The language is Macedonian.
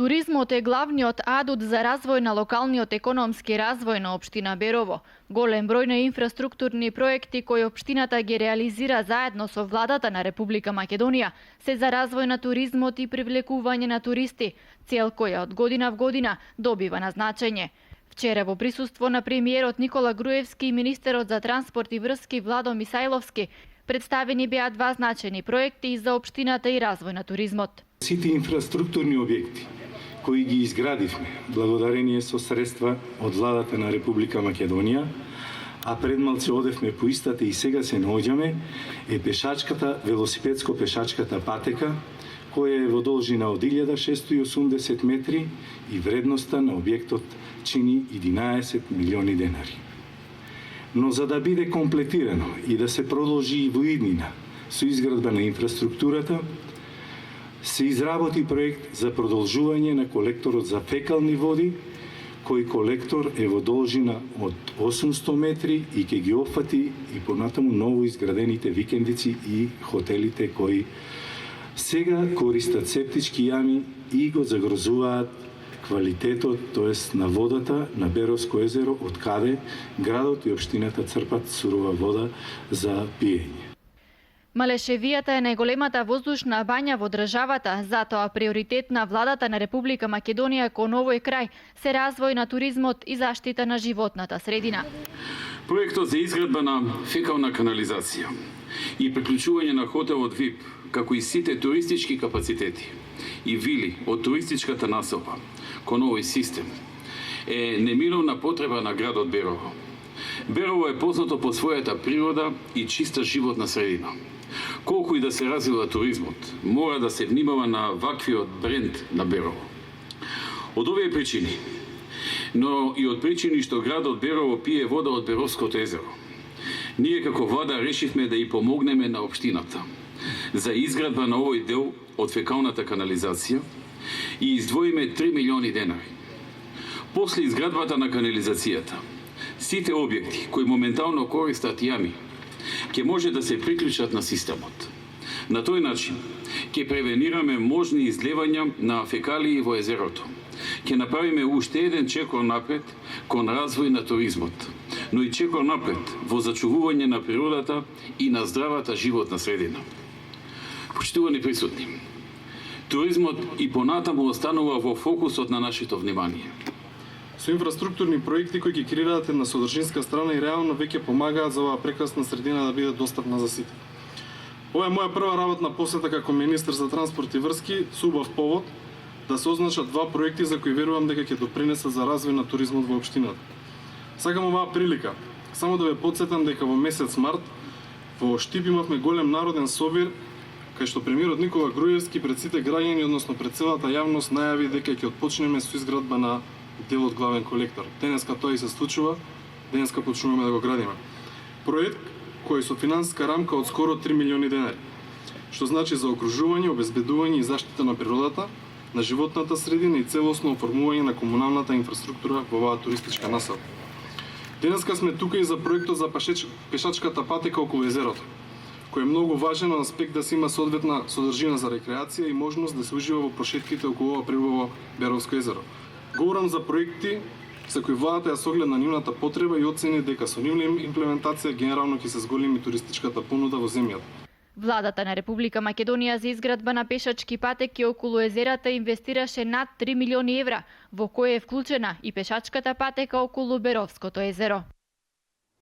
Туризмот е главниот адут за развој на локалниот економски развој на општина Берово. Голем број на инфраструктурни проекти кои општината ги реализира заедно со владата на Република Македонија се за развој на туризмот и привлекување на туристи, цел која од година в година добива на значење. Вчера во присуство на премиерот Никола Груевски и министерот за транспорт и врски Владо Мисајловски представени беа два значени проекти за општината и развој на туризмот. Сите инфраструктурни објекти кои ги изградивме благодарение со средства од владата на Република Македонија, а предмалце одевме по истата и сега се наоѓаме, е велосипедско-пешачката патека, која е во должина од 1680 метри и вредноста на објектот чини 11 милиони денари. Но за да биде комплетирано и да се продолжи и во иднина со изградба на инфраструктурата, се изработи проект за продолжување на колекторот за фекални води, кој колектор е во должина од 800 метри и ќе ги опфати и понатаму ново изградените викендици и хотелите кои сега користат септички јами и го загрозуваат квалитетот, тоест на водата на Беровско езеро, од каде градот и општината црпат сурова вода за пиење. Малешевијата е најголемата воздушна бања во државата, затоа приоритет на владата на Република Македонија кон овој крај се развој на туризмот и заштита на животната средина. Проектот за изградба на фекална канализација и приклучување на хотелот ВИП, како и сите туристички капацитети и вили од туристичката населба кон овој систем е немиловна потреба на градот Берово. Берово е познато по својата природа и чиста животна средина. Колку и да се развива туризмот, мора да се внимава на ваквиот бренд на Берово. Од овие причини, но и од причини што градот Берово пие вода од Беровското езеро, ние како влада решивме да и помогнеме на општината за изградба на овој дел од фекалната канализација и издвоиме 3 милиони денари. После изградбата на канализацијата, сите објекти кои моментално користат јами ќе може да се приклучат на системот. На тој начин ќе превенираме можни излевања на фекалии во езерото. Ќе направиме уште еден чекор напред кон развој на туризмот, но и чекор напред во зачувување на природата и на здравата животна средина. Почитувани присутни, туризмот и понатаму останува во фокусот на нашето внимание. Со инфраструктурни проекти кои ги креираат една содржинска страна и реално веќе помагаат за оваа прекрасна средина да биде достапна за сите. Ова е моја прва работна посета како министер за транспорт и врски со убав повод да се означат два проекти за кои верувам дека ќе допринесат за развој на туризмот во општината. Сакам оваа прилика само да ве потсетам дека во месец март во Штип имавме голем народен собир кај што премиерот Никола Груевски пред сите граѓани, односно пред целата јавност, најави дека ќе отпочнеме со изградба на делот главен колектор. Денеска тоа и се случува, денеска почнуваме да го градиме. Проект кој со финансиска рамка од скоро 3 милиони денари, што значи за окружување, обезбедување и заштита на природата, на животната средина и целосно оформување на комуналната инфраструктура во оваа туристичка населба. Денеска сме тука и за проектот за пешачката патека околу езерото, кој е многу важен аспект да се има соодветна содржина за рекреација и можност да се ужива во прошетките околу ова прилово Беровско езеро. Говорам за проекти за кои владата ја соглед на нивната потреба и оцени дека со нивна имплементација генерално ќе се зголеми туристичката понуда во земјата. Владата на Република Македонија за изградба на пешачки патеки околу езерата инвестираше над 3 милиони евра, во кој е вклучена и пешачката патека околу Беровското езеро.